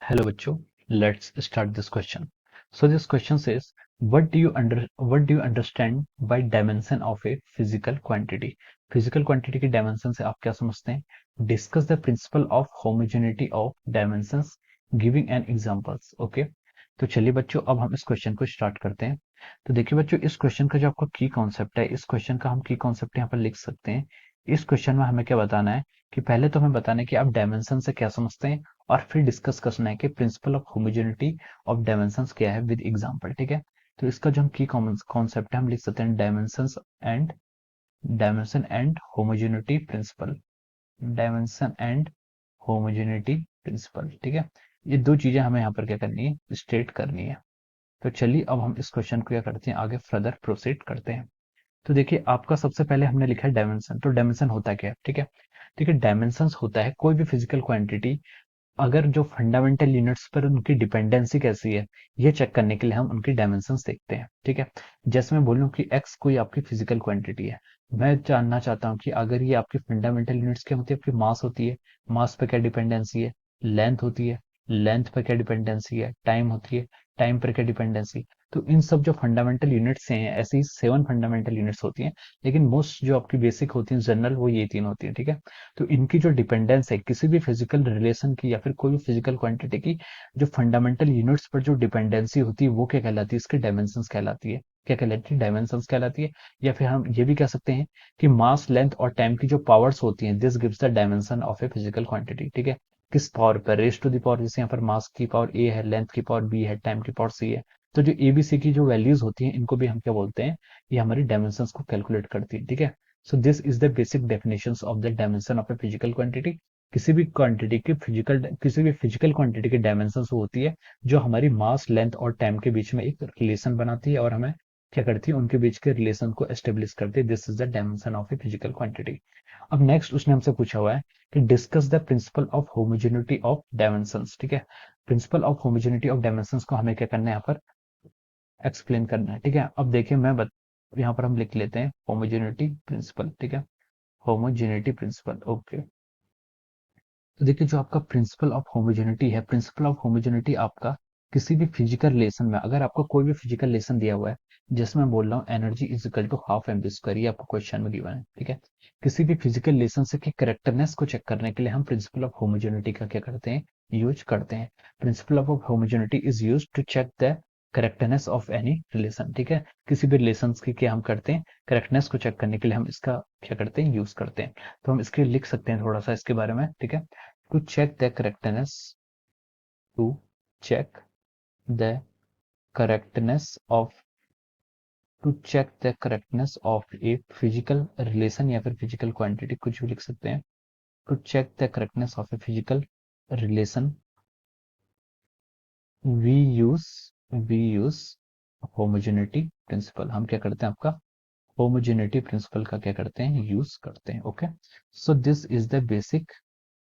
Hello बच्चों, let's start this question. So this question says, what do you understand by dimension of a physical quantity? Physical quantity की dimension से आप क्या समझते हैं? Discuss the principle of homogeneity of dimensions, giving an examples. Okay? तो चलिए बच्चों, अब हम इस क्वेश्चन को स्टार्ट करते हैं। तो देखिए बच्चों, इस क्वेश्चन का जो आपका की कॉन्सेप्ट है, इस क्वेश्चन का हम की कॉन्सेप्ट यहाँ पर लिख सकते हैं। इस क्वेश्चन में हमें क्या बताना है कि पहले तो हमें बताना है कि आप डायमेंशन से क्या समझते हैं, और फिर डिस्कस करना है कि principal of homogeneity of dimensions क्या है विद एग्जांपल। ठीक है, तो इसका जो हम की कॉन्सेप्ट है हम लिख सकते हैं dimension and homogeneity principle. Dimension and homogeneity principle, ठीक है। ये दो चीजें हमें यहाँ पर क्या करनी है, स्टेट करनी है। तो चलिए अब हम इस क्वेश्चन को क्या करते हैं, आगे फर्दर प्रोसीड करते हैं। तो देखिए, आपका सबसे पहले हमने लिखा है डायमेंशन। तो डायमेंशन होता क्या है, ठीक है। देखिए, डायमेंशंस होता है कोई भी फिजिकल क्वांटिटी अगर जो फंडामेंटल यूनिट्स पर उनकी डिपेंडेंसी कैसी है, ये चेक करने के लिए हम उनकी डायमेंशंस देखते हैं। ठीक है, जैसे मैं बोलूं कि x कोई आपकी फिजिकल क्वांटिटी है, मैं जानना चाहता हूं कि अगर ये आपकी फंडामेंटल यूनिट्स क्या होती है, आपकी मास होती है, मास पे क्या डिपेंडेंसी है, लेंथ होती है, लेंथ पर क्या डिपेंडेंसी है, टाइम होती है, टाइम पर क्या डिपेंडेंसी। तो इन सब जो फंडामेंटल यूनिट्स हैं, ऐसी 7 फंडामेंटल यूनिट्स होती हैं, लेकिन मोस्ट जो आपकी बेसिक होती हैं जनरल, वो ये 3 होती है। ठीक है, तो इनकी जो डिपेंडेंस है किसी भी फिजिकल रिलेशन की या फिर कोई भी फिजिकल क्वांटिटी की, जो फंडामेंटल यूनिट्स पर जो डिपेंडेंसी होती है वो क्या कहलाती है, इसकी डायमेंशंस कहलाती है। क्या कहलाती है, डायमेंशंस कहलाती है। या फिर हम ये भी कह सकते हैं कि मास, लेंथ और टाइम की जो पावर्स होती हैं, this gives the dimension of a physical quantity. ठीक है, किस पावर पर, रेस टू द पावर, जैसे यहाँ पर मास की पावर ए है, लेंथ की पावर बी है, टाइम की पावर सी है। तो जो एबीसी की जो वैल्यूज होती हैं, इनको भी हम क्या बोलते हैं, ये हमारी डायमेंशंस को कैलकुलेट करती है। ठीक है, so this is the basic definitions of the dimension of a physical quantity। किसी भी फिजिकल क्वांटिटी की डायमेंशन वो होती है जो हमारी मास, लेंथ और टाइम के बीच में एक रिलेशन बनाती है और हमें क्या करती है, उनके बीच के रिलेशन को एस्टेब्लिश करती है। This is the dimension of a physical quantity. अब नेक्स्ट उसने हमसे पूछा हुआ है कि discuss the principal of homogeneity of dimensions. ठीक है, principal of homogeneity of dimensions को हमें क्या करना है, यहाँ पर एक्सप्लेन करना है। ठीक है, अब देखिए यहाँ पर हम लिख लेते हैं होमोजेनिटी प्रिंसिपल। ठीक है, होमोजेनिटी प्रिंसिपल। ओके, तो देखिए, जो आपका प्रिंसिपल ऑफ होमोजेनिटी है, प्रिंसिपल ऑफ होमोजेनिटी आपका किसी भी फिजिकल रिलेशन में, अगर आपको कोई भी फिजिकल रिलेशन दिया हुआ है, जिसमें बोल रहा हूँ energy is equal to half M B square, ये आपको क्वेश्चन में गिवन है। ठीक है, किसी भी फिजिकल रिलेशन से की करेक्टनेस को चेक करने के लिए हम प्रिंसिपल ऑफ होमोजेनिटी का क्या करते हैं, यूज करते हैं। Principle of homogeneity is use to check the correctness of any relation. ठीक है, किसी भी रिलेशन की क्या हम करते हैं, करेक्टनेस को चेक करने के लिए हम इसका क्या करते हैं, यूज करते हैं। तो हम इसके लिख सकते हैं थोड़ा सा इसके बारे में। ठीक है, to check the correctness to check the correctness of a physical relation या फिर physical quantity, कुछ भी लिख सकते हैं। to check the correctness of a physical relation we use we use homogeneity principle। हम क्या करते हैं, आपका होमोजेनिटी प्रिंसिपल का क्या करते हैं, यूज करते हैं। Okay, so this is the basic.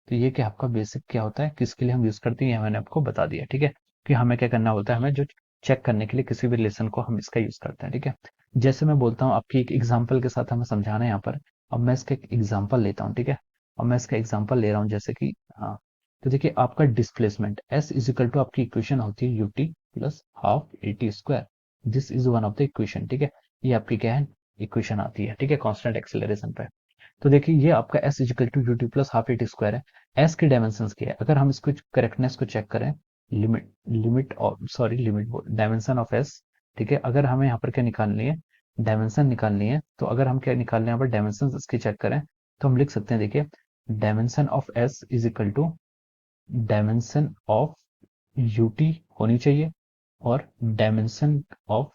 तो ये क्या आपका बेसिक क्या होता है, किसके लिए हम यूज करते हैं, ये मैंने आपको बता दिया। ठीक है, कि हमें क्या करना होता है, हमें जो चेक करने के लिए किसी भी रिलेशन को हम इसका यूज करते हैं। ठीक है, जैसे मैं बोलता हूँ आपकी एक एग्जांपल के साथ हमें समझाना है यहाँ पर। अब मैं इसका एक एग्जांपल लेता हूँ। ठीक है, अब मैं इसका एग्जांपल ले रहा हूँ, जैसे कि हाँ, तो देखिए आपका displacement S is equal to, आपकी इक्वेशन होती है UT plus half A T square. This is one of the equation. ठीक है, ये आपकी क्या है, इक्वेशन आती है। ठीक है, कांस्टेंट एक्सेलरेशन पे। तो देखिए, ये आपका S is equal to U T plus half A T square है। एस की डायमेंशन क्या है, अगर हम इसको करेक्टनेस को चेक करें, लिमिट डायमेंशन ऑफ एस। ठीक है, अगर हमें यहाँ पर क्या निकालनी है, डायमेंशन निकालनी है, तो अगर हम क्या निकाल रहे हैं यहाँ पर डायमेंशन इसकी चेक करें, तो हम लिख सकते हैं, देखिए dimension of S is equal to dimension of UT होनी चाहिए और dimension of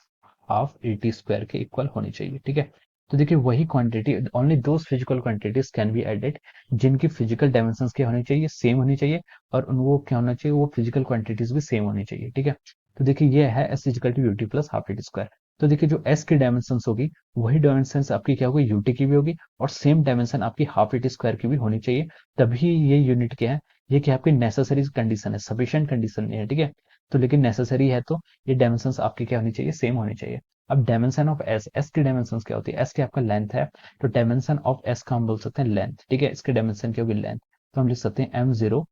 half A T square के इक्वल होनी चाहिए। ठीक है, तो देखिए वही quantity, only those physical quantities can be added जिनकी फिजिकल डायमेंशंस क्या होनी चाहिए, सेम होनी चाहिए, और उन वो क्या होना चाहिए, वो फिजिकल क्वांटिटीज भी सेम होनी चाहिए। ठीक है, तो देखिए ये है S is equal to UT plus half A T square. तो देखिए जो एस की डायमेंशन होगी, वही डायमेंशन आपकी क्या होगी, यूटी की भी होगी, और सेम डायमेंशन आपकी हाफ ए टी स्क्वायर की भी होनी चाहिए। तभी ये यूनिट क्या है, ये क्या आपकी नेसेसरी कंडीशन है, सफिशिएंट कंडीशन नहीं है। ठीक है, तो लेकिन नेसेसरी है, तो ये डायमेंशंस आपकी क्या होनी चाहिए, सेम होनी चाहिए। अब डायमेंशन ऑफ एस, एस की डायमेंशन क्या होती है, एस की आपका लेंथ है, तो डायमेंशन ऑफ एस का हम बोल सकते हैं लेंथ। ठीक है, इसकी डायमेंशन क्या होगी, लेंथ। तो हम लिख सकते हैं m0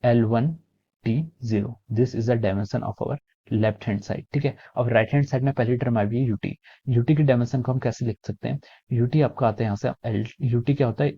l1 T zero, this is the dimension of our left hand side. ठीक है, अब राइट हैंड साइड में पहली टर्म आई है यूटी। यूटी की डायमेंशन को हम कैसे लिख सकते हैं? यूटी आपका आता है यहाँ से एल, यूटी क्या होता है,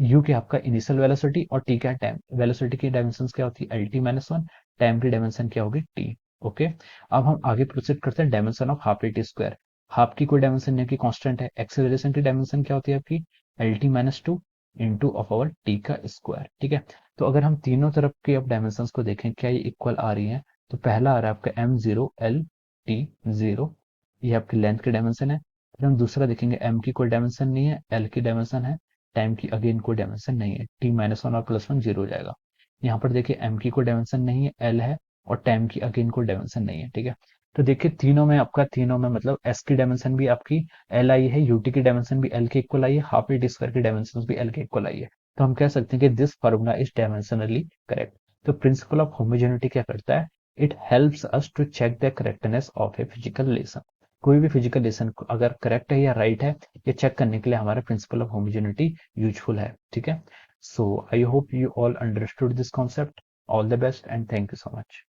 यू क्या आपका इनिशियल वेलोसिटी और टी क्या टाइम। वेलोसिटी की डायमेंशन क्या होती है, L T minus one, time की डायमेंशन क्या होगी, टी। ओके, अब हम आगे प्रोसीड करते हैं, dimension of half A T square. Half की कोई डायमेंशन नहीं है कि कांस्टेंट है, एक्सेलरेशन की डायमेंशन क्या होती है आपकी, L T minus two into of our T का स्क्वायर। ठीक है, तो अगर हम तीनों तरफ के अब डायमेंशन को देखें क्या ये इक्वल आ रही है, तो पहला आ रहा है आपका M zero L T zero, ये आपकी लेंथ की डायमेंशन है। फिर हम दूसरा देखेंगे, एम की कोई डायमेंशन नहीं है, एल की डायमेंशन है, टाइम की अगेन कोई डायमेंशन नहीं है, टी माइनस वन और प्लस वन जीरो हो जाएगा। यहाँ पर देखिए एम की कोई डायमेंशन नहीं है, एल है, और टाइम की अगेन कोई डायमेंशन नहीं है। ठीक है, तो देखिए तीनों में आपका, तीनों में मतलब एस की डायमेंशन भी आपकी एल आई है, यूटी की डायमेंशन भी एल के इक्वल आई है, हाफ ए टी स्क्वायर की डायमेंशन भी एल के इक्वल आई है। तो हम कह सकते हैं कि this formula is dimensionally correct. तो प्रिंसिपल ऑफ होमोजेनिटी क्या करता है, it helps us to check the correctness of a physical relation. कोई भी फिजिकल रिलेशन अगर करेक्ट है या राइट है, ये चेक करने के लिए हमारा प्रिंसिपल ऑफ होमोजेनिटी यूजफुल है। ठीक है, so I hope you all understood this concept. All the best and thank you so much.